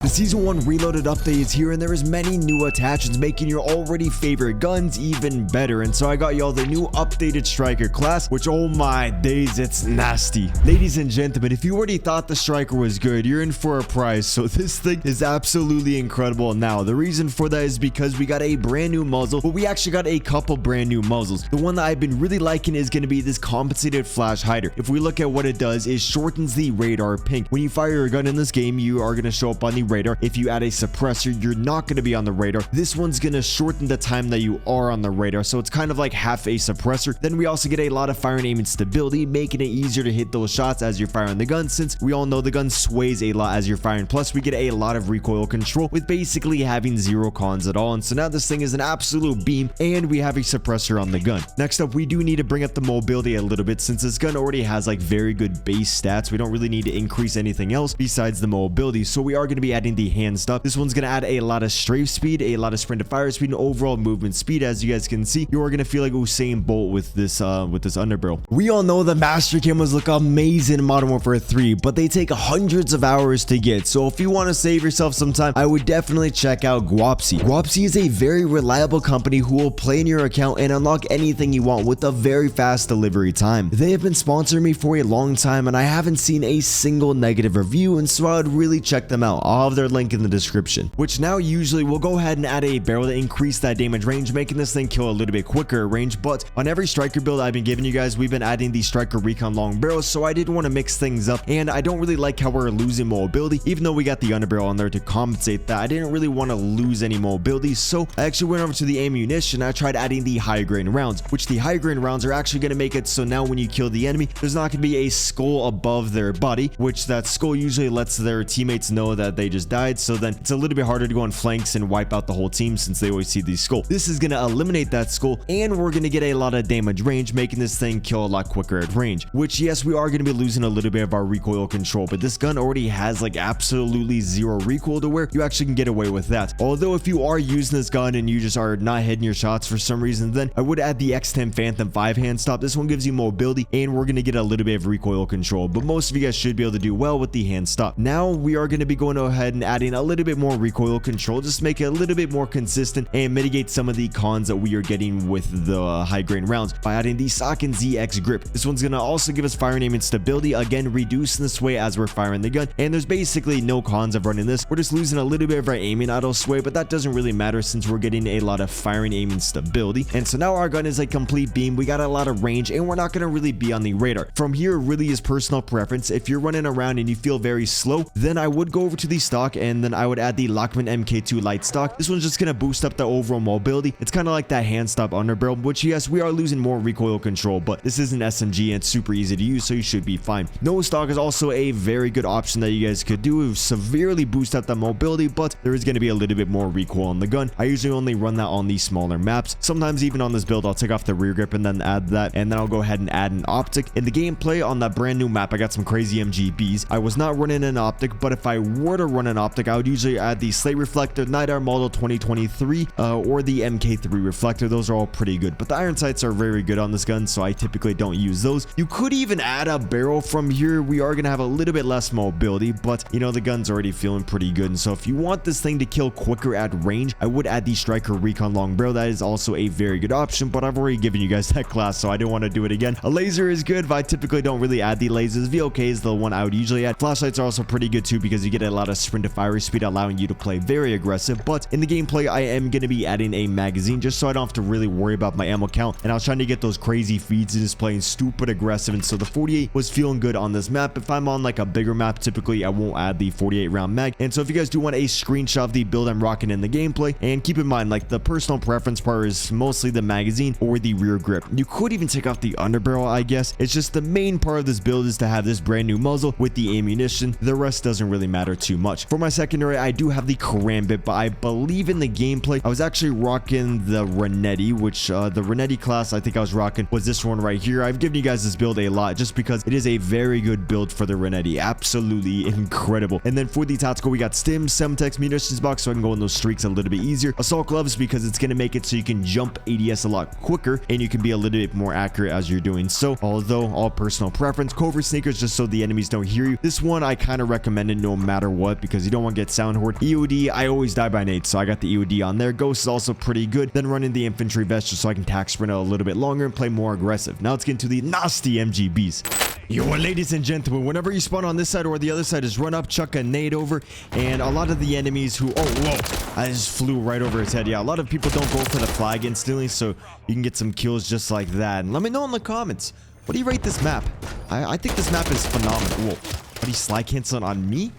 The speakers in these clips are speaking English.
The Season 1 Reloaded update is here, and there is many new attachments making your already favorite guns even better. And so I got y'all the new updated Striker class, which, oh my days, it's nasty. Ladies and gentlemen, if you already thought the Striker was good, you're in for a prize. So this thing is absolutely incredible. Now, the reason for that is because we got a brand new muzzle, but we actually got a couple brand new muzzles. The one that I've been really liking is going to be this compensated flash hider. If we look at what it does, it shortens the radar ping. When you fire your gun in this game, you are going to show up on the radar. If you add a suppressor, you're not going to be on the radar. This one's going to shorten the time that you are on the radar, so it's kind of like half a suppressor. Then we also get a lot of fire and aim and stability, making it easier to hit those shots as you're firing the gun, since we all know the gun sways a lot as you're firing. Plus, we get a lot of recoil control with basically having zero cons at all. And so now this thing is an absolute beam, and we have a suppressor on the gun. Next up, we do need to bring up the mobility a little bit, since this gun already has like very good base stats. We don't really need to increase anything else besides the mobility, so we are going to be adding the hand stop. This one's going to add a lot of strafe speed, a lot of sprint to fire speed, and overall movement speed. As you guys can see, you are going to feel like Usain Bolt with this underbarrel. We all know the master camos look amazing in Modern Warfare 3, but they take hundreds of hours to get. So if you want to save yourself some time, I would definitely check out Guapsi. Guapsi is a very reliable company who will play in your account and unlock anything you want with a very fast delivery time. They have been sponsoring me for a long time, and I haven't seen a single negative review, and so I would really check them out. I'll have their link in the description. Which now usually we'll go ahead and add a barrel to increase that damage range, making this thing kill a little bit quicker at range. But on every striker build I've been giving you guys, we've been adding the striker recon long barrels, so I didn't want to mix things up, and I don't really like how we're losing mobility. Even though we got the underbarrel on there to compensate that, I didn't really want to lose any mobility, so I actually went over to the ammunition. I tried adding the high grain rounds, which the high grain rounds are actually going to make it so now when you kill the enemy, there's not going to be a skull above their body, which that skull usually lets their teammates know that they just died, so then it's a little bit harder to go on flanks and wipe out the whole team since they always see the skull. This is going to eliminate that skull, and we're going to get a lot of damage range, making this thing kill a lot quicker at range. Which, yes, we are going to be losing a little bit of our recoil control, but this gun already has like absolutely zero recoil to where you actually can get away with that. Although if you are using this gun and you just are not hitting your shots for some reason, then I would add the X10 Phantom 5 hand stop. This one gives you mobility, and we're going to get a little bit of recoil control, but most of you guys should be able to do well with the hand stop. Now we are going to be going ahead and adding a little bit more recoil control, just make it a little bit more consistent and mitigate some of the cons that we are getting with the high grain rounds by adding the Socken ZX grip. This one's going to also give us fire and aim and stability, again reducing the sway as we're firing the gun, and there's basically no cons of running this. We're just losing a little bit of our aiming idle sway, but that doesn't really matter since we're getting a lot of firing aim and stability. And so now our gun is a complete beam. We got a lot of range, and we're not going to really be on the radar. From here really is personal preference. If you're running around and you feel very slow, then I would go over to the stock, and then I would add the Lockman MK2 light stock. This one's just going to boost up the overall mobility. It's kind of like that hand stop underbarrel, which yes, we are losing more recoil control, but this is an SMG and it's super easy to use, so you should be fine. No stock is also a very good option that you guys could do. Severely boost up the mobility, but there is going to be a little bit more recoil on the gun. I usually only run that on these smaller maps. Sometimes even on this build, I'll take off the rear grip and then add that, and then I'll go ahead and add an optic. In the gameplay on that brand new map, I got some crazy MGBs. I was not running an optic, but if I were to run an optic, I would usually add the Slate Reflector, Night Hour Model 2023, or the MK3 Reflector. Those are all pretty good, but the iron sights are very good on this gun, so I typically don't use those. You could even add a barrel from here. We are going to have a little bit less mobility, but you know, the gun's already feeling pretty good, and so if you want this thing to kill quicker at range, I would add the Striker Recon Long Barrel. That is also a very good option, but I've already given you guys that class, so I don't want to do it again. A laser is good, but I typically don't really add the lasers. VOK is the one I would usually add. Flashlights are also pretty good too, because you get a lot of sprint to fire speed, allowing you to play very aggressive. But in the gameplay, I am going to be adding a magazine just so I don't have to really worry about my ammo count, and I was trying to get those crazy feeds and just playing stupid aggressive, and so the 48 was feeling good on this map. If I'm on like a bigger map, typically I won't add the 48 round mag. And so if you guys do want a screenshot of the build I'm rocking in the gameplay, and keep in mind, like, the personal preference part is mostly the magazine or the rear grip. You could even take off the underbarrel, I guess. It's just the main part of this build is to have this brand new muzzle with the ammunition. The rest doesn't really matter too much. For my secondary, I do have the Karambit, but I believe in the gameplay I was actually rocking the Renetti, which the Renetti class I think I was rocking was this one right here. I've given you guys this build a lot just because it is a very good build for the Renetti. Absolutely incredible. And then for the tactical, we got Stim, Semtex, munitions box, so I can go in those streaks a little bit easier. Assault gloves, because it's going to make it so you can jump ADS a lot quicker and you can be a little bit more accurate as you're doing so. Although all personal preference. Covert sneakers, just so the enemies don't hear you. This one I kind of recommend it no matter what, because because you don't want to get sound horde. EOD, I always die by nades, so I got the EOD on there. Ghost is also pretty good. Then running the infantry vest just so I can tack sprint out a little bit longer and play more aggressive. Now let's get into the nasty MGBs. Yo, ladies and gentlemen, whenever you spawn on this side or the other side, just run up, chuck a nade over, and a lot of the enemies who... Oh, whoa. I just flew right over his head. Yeah, a lot of people don't go for the flag instantly, so you can get some kills just like that. And let me know in the comments, what do you rate this map? I think this map is phenomenal. Whoa. What, he slide canceling on me?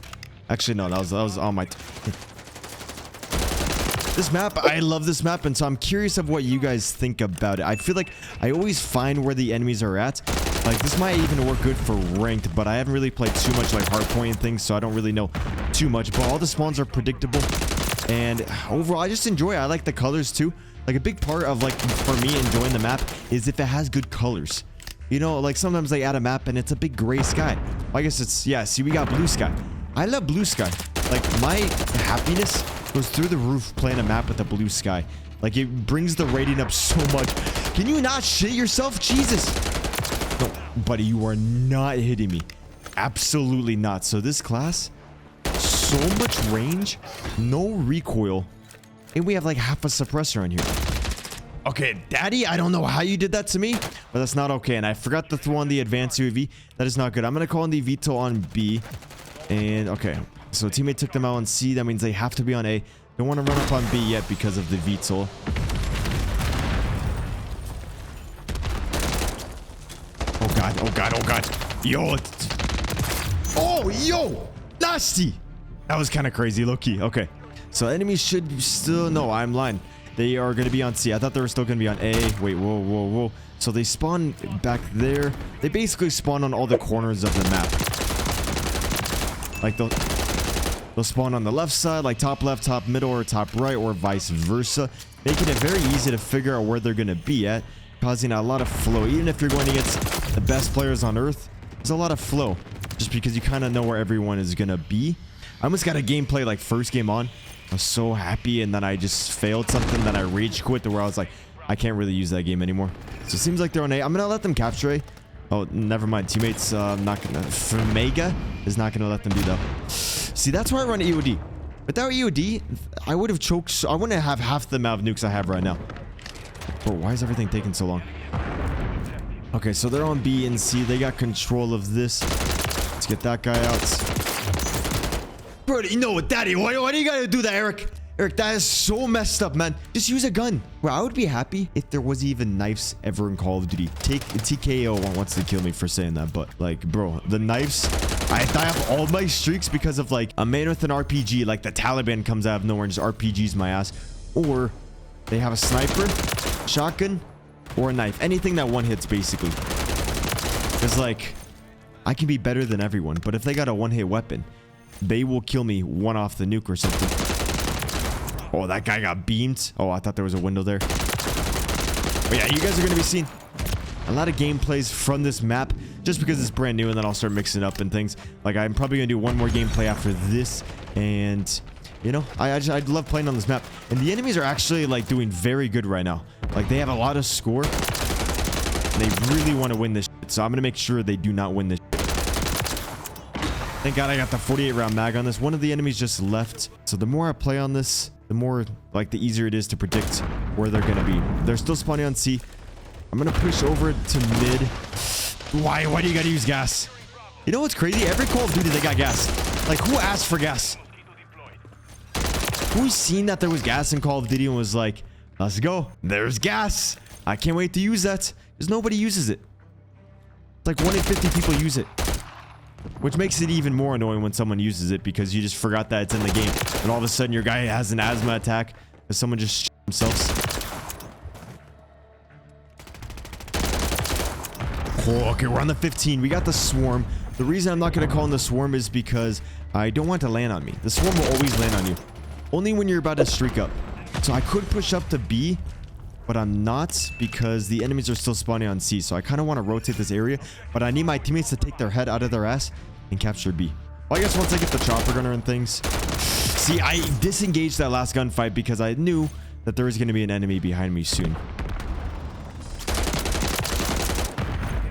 Actually, no, that was on my... This map, I love this map, and so I'm curious of what you guys think about it. I feel like I always find where the enemies are at. Like, this might even work good for ranked, but I haven't really played too much like hardpoint and things, so I don't really know too much. But all the spawns are predictable, and overall, I just enjoy it. I like the colors too. Like, a big part of, like, for me enjoying the map is if it has good colors. You know, like, sometimes they add a map and it's a big gray sky. I guess it's, yeah, see, we got blue sky. I love blue sky. Like, my happiness goes through the roof playing a map with a blue sky. Like, it brings the rating up so much. Can you not shit yourself? Jesus. No, buddy, you are not hitting me. Absolutely not. So this class, so much range, no recoil, and we have like half a suppressor on here. Okay, daddy, I don't know how you did that to me, but that's not okay. And I forgot to throw on the advanced UAV. That is not good. I'm going to call in the VTOL on B. And okay, so teammate took them out on C. That means they have to be on A. Don't want to run up on B yet because of the VTOL. Oh god, oh god, oh god. Yo. Oh, yo. Nasty. That was kind of crazy, low-key. Okay. So enemies should still... No, I'm lying. They are going to be on C. I thought they were still going to be on A. Wait, whoa, whoa, whoa. So they spawn back there. They basically spawn on all the corners of the map. Like, they'll spawn on the left side, like top left, top middle, or top right, or vice versa. Making it very easy to figure out where they're going to be at. Causing a lot of flow. Even if you're going against the best players on Earth, there's a lot of flow. Just because you kind of know where everyone is going to be. I almost got a gameplay like first game on. I was so happy, and then I just failed something that I rage quit to where I was like, I can't really use that game anymore. So it seems like they're on A. I'm going to let them capture A. Oh, never mind. Teammates, not going to... Fumega is not going to let them do that. See, that's why I run EOD. Without EOD, I would have choked... I wouldn't have half the amount of nukes I have right now. Bro, why is everything taking so long? Okay, so they're on B and C. They got control of this. Let's get that guy out. Bro, you know what, daddy? Why do you gotta do that, Eric? Eric, that is so messed up, man. Just use a gun. Bro, I would be happy if there was even knives ever in Call of Duty. TKO wants to kill me for saying that, but like, bro, the knives... I have all my streaks because of like a man with an RPG, like the Taliban comes out of nowhere and just RPGs my ass. Or they have a sniper, shotgun, or a knife. Anything that one hits, basically. It's like, I can be better than everyone, but if they got a one-hit weapon, they will kill me one off the nuke or something. Oh, that guy got beamed. Oh, I thought there was a window there. But yeah, you guys are going to be seeing a lot of gameplays from this map just because it's brand new, and then I'll start mixing it up and things. Like, I'm probably going to do one more gameplay after this, and... You know, I love playing on this map. And the enemies are actually, like, doing very good right now. Like, they have a lot of score. And they really want to win this shit. So I'm going to make sure they do not win this shit. Thank God I got the 48-round mag on this. One of the enemies just left. So the more I play on this, the more, like, the easier it is to predict where they're going to be. They're still spawning on C. I'm going to push over to mid. Why do you got to use gas? You know what's crazy? Every Call of Duty, they got gas. Like, who asked for gas? Who's seen that there was gas in Call of Duty and was like, let's go. There's gas. I can't wait to use that. Because nobody uses it. It's like 1 in 50 people use it. Which makes it even more annoying when someone uses it because you just forgot that it's in the game. And all of a sudden your guy has an asthma attack because someone just shit themselves. Oh, okay, we're on the 15. We got the swarm. The reason I'm not going to call in the swarm is because I don't want it to land on me. The swarm will always land on you. Only when you're about to streak up. So I could push up to B, but I'm not because the enemies are still spawning on C. So I kind of want to rotate this area, but I need my teammates to take their head out of their ass and capture B. Well, I guess once I get the chopper gunner and things. See, I disengaged that last gunfight because I knew that there was going to be an enemy behind me soon.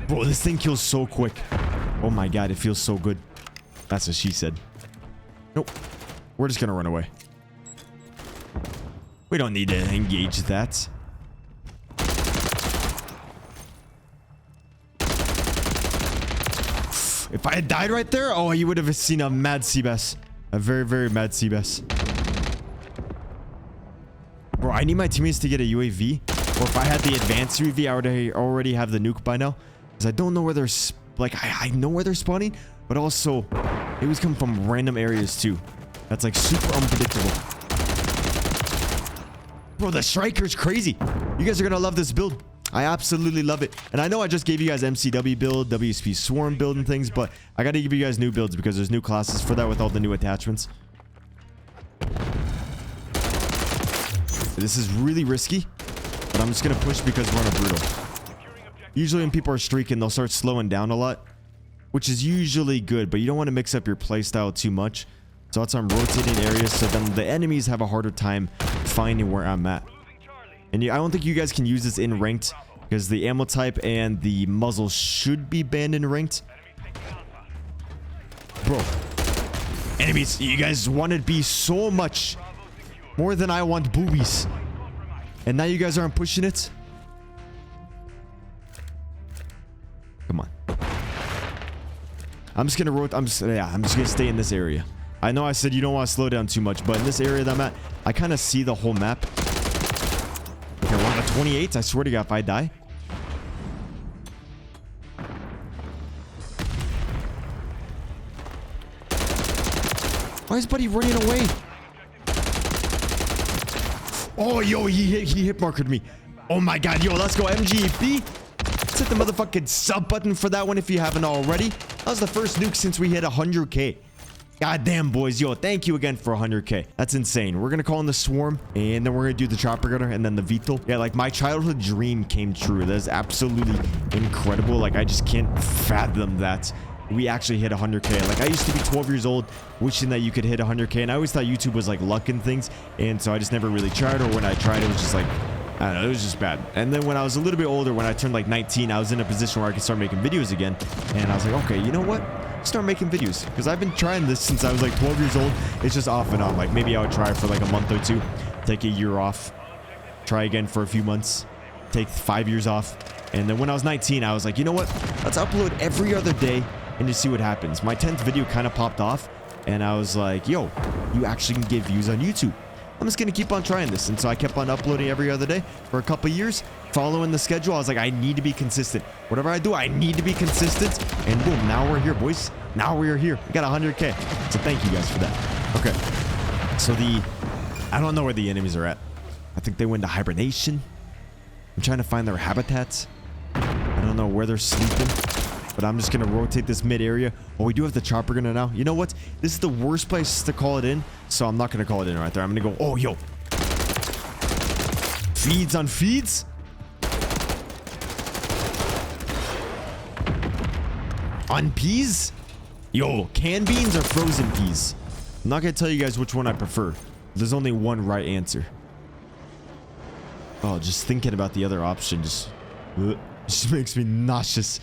Bro, this thing kills so quick. Oh my god, it feels so good. That's what she said. Nope. We're just gonna run away. We don't need to engage that. If I had died right there, oh, you would have seen a mad Cbass. A very, very mad Cbass. Bro, I need my teammates to get a UAV. Or if I had the advanced UAV, I would already have the nuke by now. Because I don't know where they're... Like, I know where they're spawning. But also, they always come from random areas too. That's like super unpredictable. Bro, the striker's crazy. You guys are going to love this build. I absolutely love it. And I know I just gave you guys MCW build, WSP Swarm build and things, but I got to give you guys new builds because there's new classes for that with all the new attachments. This is really risky, but I'm just going to push because we're on a brutal. Usually when people are streaking, they'll start slowing down a lot, which is usually good, but you don't want to mix up your playstyle too much. So that's why I'm rotating areas so then the enemies have a harder time finding where I'm at. And I don't think you guys can use this in ranked because the ammo type and the muzzle should be banned in ranked. Bro, enemies, you guys wanted B so much more than I want boobies. And now you guys aren't pushing it. Come on. I'm just gonna rotate. I'm just gonna stay in this area. I know I said you don't want to slow down too much, but in this area that I'm at, I kind of see the whole map. Okay, we're on the 28. I swear to God, if I die. Why is buddy running away? Oh, yo, he hit marked me. Oh my God, yo, let's go MGB. Let's hit the motherfucking sub button for that one if you haven't already. That was the first nuke since we hit 100K. God damn, boys. Yo, thank you again for 100K. That's insane. We're going to call in the Swarm, and then we're going to do the Chopper Gunner, and then the VTOL. Yeah, like, my childhood dream came true. That is absolutely incredible. Like, I just can't fathom that we actually hit 100K. Like, I used to be 12 years old, wishing that you could hit 100K, and I always thought YouTube was, like, luck and things, and so I just never really tried, or when I tried, it was just, like, I don't know, it was just bad. And then when I was a little bit older, when I turned, like, 19, I was in a position where I could start making videos again, and I was like, okay, you know what? Start making videos because I've been trying this since I was like 12 years old. It's just off and on. Like maybe I would try for like a month or two, take a year off, try again for a few months, take 5 years off. And then when I was 19, I was like, you know what? Let's upload every other day and just see what happens. My 10th video kind of popped off and I was like, yo, you actually can get views on YouTube. I'm just going to keep on trying this. And so I kept on uploading every other day for a couple years, following the schedule. I was like, I need to be consistent. Whatever I do, I need to be consistent. And boom, now we're here, boys. Now we are here. We got 100K. So thank you guys for that. Okay. So I don't know where the enemies are at. I think they went to hibernation. I'm trying to find their habitats. I don't know where they're sleeping. But I'm just going to rotate this mid area. Oh, we do have the Chopper Gunner now. You know what? This is the worst place to call it in. So I'm not going to call it in right there. I'm going to go, oh, yo. Feeds on feeds. On peas? Yo, canned beans or frozen peas? I'm not going to tell you guys which one I prefer. There's only one right answer. Oh, just thinking about the other option just makes me nauseous.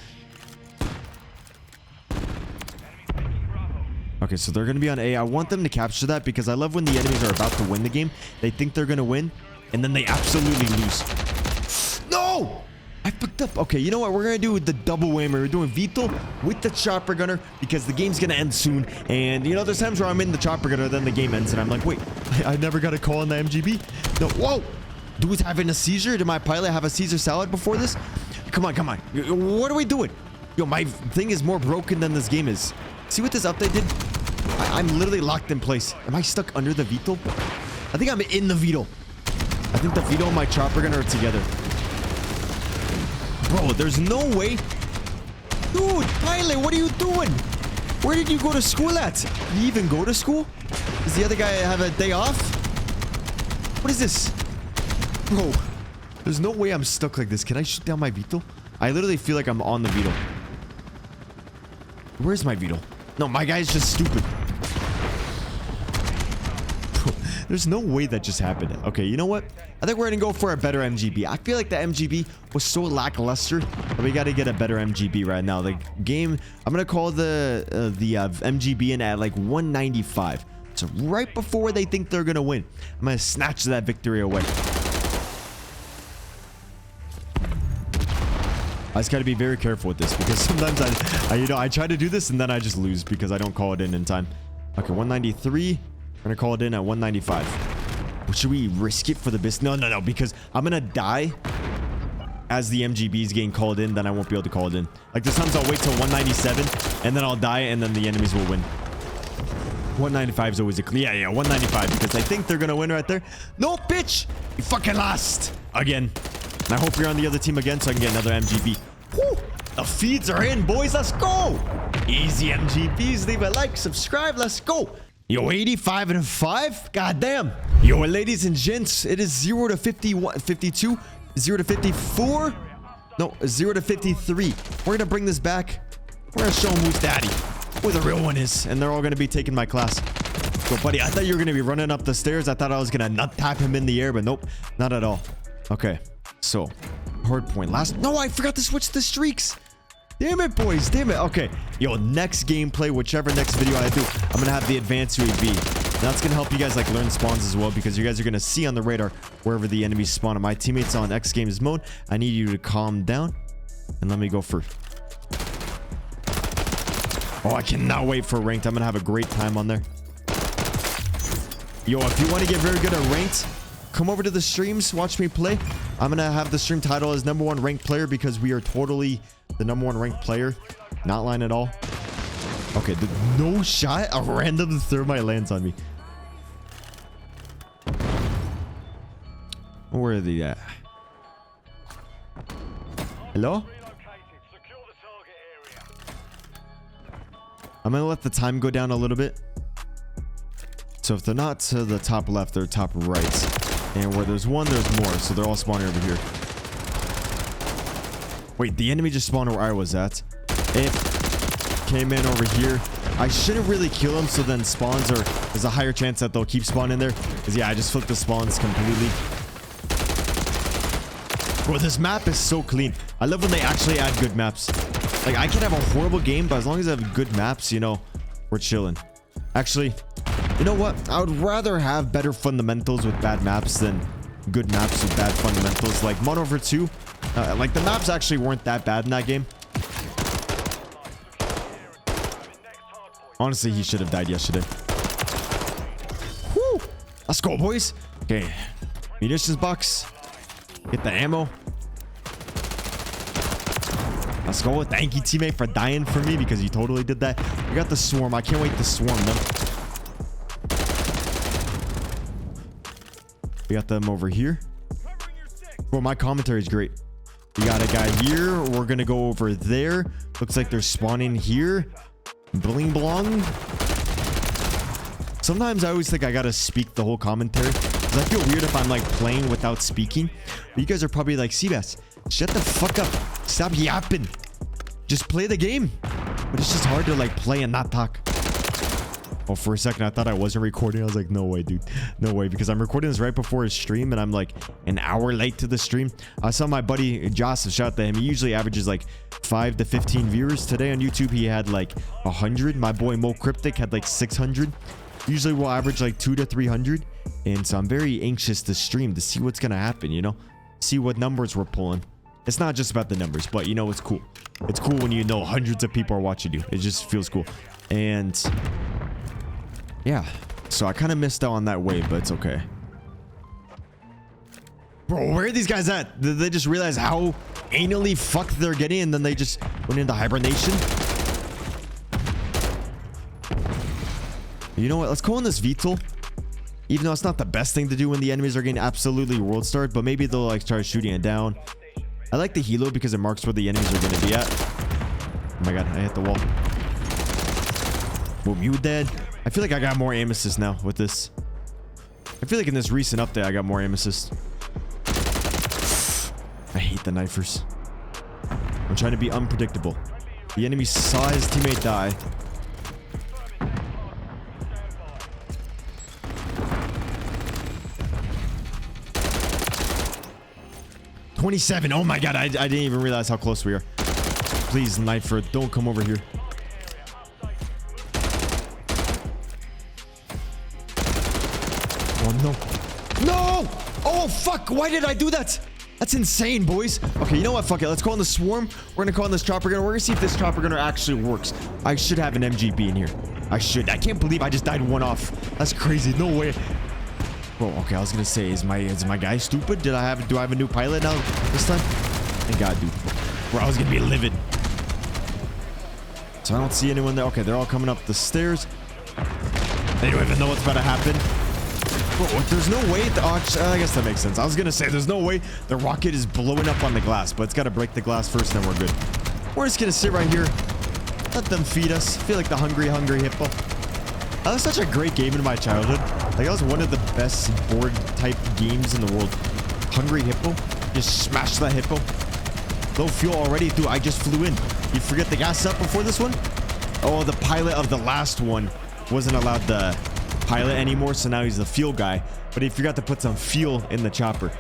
Okay, so they're going to be on A. I want them to capture that because I love when the enemies are about to win the game. They think they're going to win, and then they absolutely lose. No! I fucked up. Okay, you know what? We're going to do the double whammy. We're doing VTOL with the Chopper Gunner because the game's going to end soon. And, you know, there's times where I'm in the Chopper Gunner, then the game ends, and I'm like, wait, I never got a call on the MGB? No, whoa! Dude's having a seizure? Did my pilot have a Caesar salad before this? Come on, come on. What are we doing? Yo, my thing is more broken than this game is. See what this update did? I'm literally locked in place. Am I stuck under the VTOL? I think I'm in the VTOL. I think the VTOL and my Chopper Gunner are together. Bro, there's no way. Dude, pilot, what are you doing? Where did you go to school at? Did you even go to school? Does the other guy have a day off? What is this? Bro, there's no way I'm stuck like this. Can I shoot down my VTOL? I literally feel like I'm on the VTOL. Where's my VTOL? No, my guy's just stupid. Bro, there's no way that just happened. Okay, you know what? I think we're gonna go for a better MGB. I feel like the MGB was so lackluster, but we gotta get a better MGB right now. The game, I'm gonna call the MGB in at like 195. So right before they think they're gonna win, I'm gonna snatch that victory away. I just gotta be very careful with this because sometimes I try to do this and then I just lose because I don't call it in time. Okay, 193. We're gonna call it in at 195. Should we risk it for the business? No, because I'm gonna die as the MGB is getting called in. Then I won't be able to call it in. Like this times I'll wait till 197 and then I'll die and then the enemies will win. 195 is always a clear. Yeah, 195 because I think they're gonna win right there. No, bitch! You fucking lost again. And I hope you're on the other team again so I can get another MGB. Whew! The feeds are in, boys. Let's go. Easy MGBs. Leave a like, subscribe. Let's go. Yo, 85 and 5. God damn. Yo, ladies and gents, it is 0 to 51, 52, 0 to 54. No, 0 to 53. We're gonna bring this back. We're gonna show them who's daddy, who the real one is, and they're all gonna be taking my class. So, buddy, I thought you were gonna be running up the stairs. I thought I was gonna nut tap him in the air, but nope, not at all. Okay. So, hard point. No, I forgot to switch the streaks. Damn it, boys. Damn it. Okay. Yo, next gameplay, whichever next video I do, I'm going to have the advanced UAV. That's going to help you guys like learn spawns as well because you guys are going to see on the radar wherever the enemies spawn. My teammates on X Games mode. I need you to calm down and let me go first. Oh, I cannot wait for ranked. I'm going to have a great time on there. Yo, if you want to get very good at ranked, come over to the streams, watch me play. I'm gonna have the stream title as #1 ranked player because we are totally the #1 ranked player. Not lying at all. Okay, no shot. A random thermite lands on me. Where are they at? Hello? I'm gonna let the time go down a little bit. So if they're not to the top left, they're top right. And where there's one, there's more. So they're all spawning over here. Wait, the enemy just spawned where I was at. It came in over here. I shouldn't really kill them. So then spawns are... There's a higher chance that they'll keep spawning there. Because yeah, I just flipped the spawns completely. Bro, this map is so clean. I love when they actually add good maps. Like, I can have a horrible game, but as long as I have good maps, you know, we're chilling. Actually... You know what? I would rather have better fundamentals with bad maps than good maps with bad fundamentals. Like Modern Warfare 2, like the maps actually weren't that bad in that game. Honestly, he should have died yesterday. Woo! Let's go, boys. Okay. Munitions box. Get the ammo. Let's go. Thank you, teammate, for dying for me because you totally did that. We got the swarm. I can't wait to swarm them. We got them over here. Well, my commentary is great. We got a guy here. We're going to go over there. Looks like they're spawning here. Bling blong. Sometimes I always think I got to speak the whole commentary. Because I feel weird if I'm like playing without speaking. But you guys are probably like, Cbass, shut the fuck up. Stop yapping. Just play the game. But it's just hard to like play and not talk. Oh, for a second, I thought I wasn't recording. I was like, no way, dude. No way. Because I'm recording this right before his stream. And I'm like an hour late to the stream. I saw my buddy Joss, shout out to him. He usually averages like 5 to 15 viewers. Today on YouTube, he had like 100. My boy Mo Cryptic had like 600. Usually we'll average like 200 to 300. And so I'm very anxious to stream to see what's going to happen, you know? See what numbers we're pulling. It's not just about the numbers, but you know, it's cool. It's cool when you know hundreds of people are watching you. It just feels cool. And... yeah, so I kind of missed out on that wave, but it's okay. Bro, where are these guys at? Did they just realize how anally fucked they're getting and then they just went into hibernation? You know what? Let's go on this VTOL. Even though it's not the best thing to do when the enemies are getting absolutely world starred, but maybe they'll like start shooting it down. I like the helo because it marks where the enemies are going to be at. Oh my god, I hit the wall. Boom, you dead. I feel like I got more aim assist now with this. I feel like in this recent update, I got more aim assist. I hate the knifers. I'm trying to be unpredictable. The enemy saw his teammate die. $27. Oh my god, I didn't even realize how close we are. Please, knifer, don't come over here. Oh, no. No! Oh, fuck. Why did I do that? That's insane, boys. Okay, you know what? Fuck it. Let's go on the swarm. We're going to call on this chopper gunner. We're going to see if this chopper gunner actually works. I should have an MGB in here. I should. I can't believe I just died one off. That's crazy. No way. Bro, okay, I was going to say, is my guy stupid? Do I have a new pilot now this time? Thank God, dude. Bro, I was going to be livid. So I don't see anyone there. Okay, they're all coming up the stairs. They don't even know what's about to happen. Bro, there's no way. I guess that makes sense. I was going to say, there's no way the rocket is blowing up on the glass, but it's got to break the glass first, then we're good. We're just going to sit right here. Let them feed us. Feel like the hungry hippo. That was such a great game in my childhood. Like, that was one of the best board type games in the world. Hungry hippo. Just smash that hippo. Low fuel already. Dude, I just flew in. You forget the gas up before this one? Oh, the pilot of the last one wasn't allowed to pilot anymore, so now he's the fuel guy. But he forgot to put some fuel in the chopper.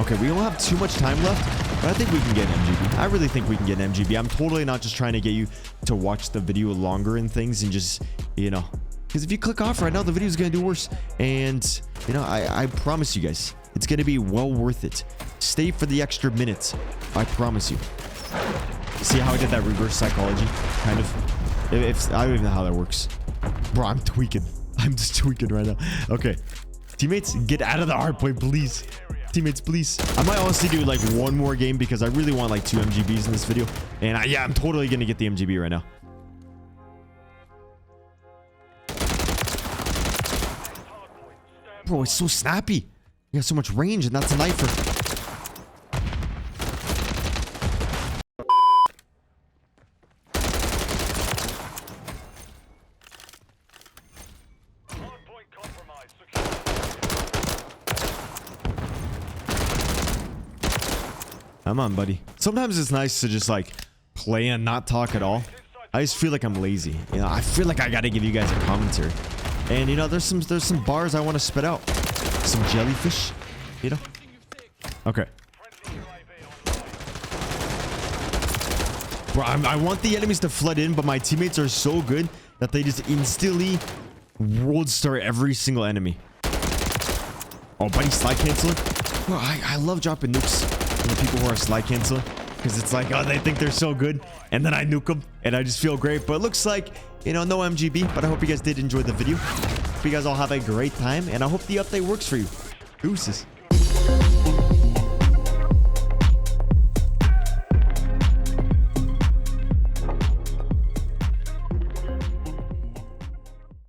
Okay, we don't have too much time left, but I think we can get an MGB. I really think we can get an MGB. I'm totally not just trying to get you to watch the video longer and things and just, you know, because if you click off right now, the video is going to do worse. And, you know, I promise you guys, it's going to be well worth it. Stay for the extra minutes. I promise you. See how I did that reverse psychology? Kind of. I don't even know how that works. Bro, I'm tweaking. I'm just tweaking right now. Okay. Teammates, get out of the hard point, please. Teammates, please. I might honestly do like one more game because I really want like 2 MGBs in this video. And yeah, I'm totally going to get the MGB right now. Bro, it's so snappy. You got so much range and that's a knifer. Come on, buddy. Sometimes it's nice to just like play and not talk at all. I just feel like I'm lazy. You know, I feel like I gotta give you guys a commentary. And you know, there's some bars I want to spit out. Some jellyfish, you know. Okay. Bro, I want the enemies to flood in, but my teammates are so good that they just instantly world star every single enemy. Oh, buddy, slide canceling. Bro, I love dropping nukes on the people who are slide canceling because it's like, oh, they think they're so good, and then I nuke them, and I just feel great. But it looks like, you know, no MGB. But I hope you guys did enjoy the video. Hope you guys all have a great time, and I hope the update works for you. Deuces.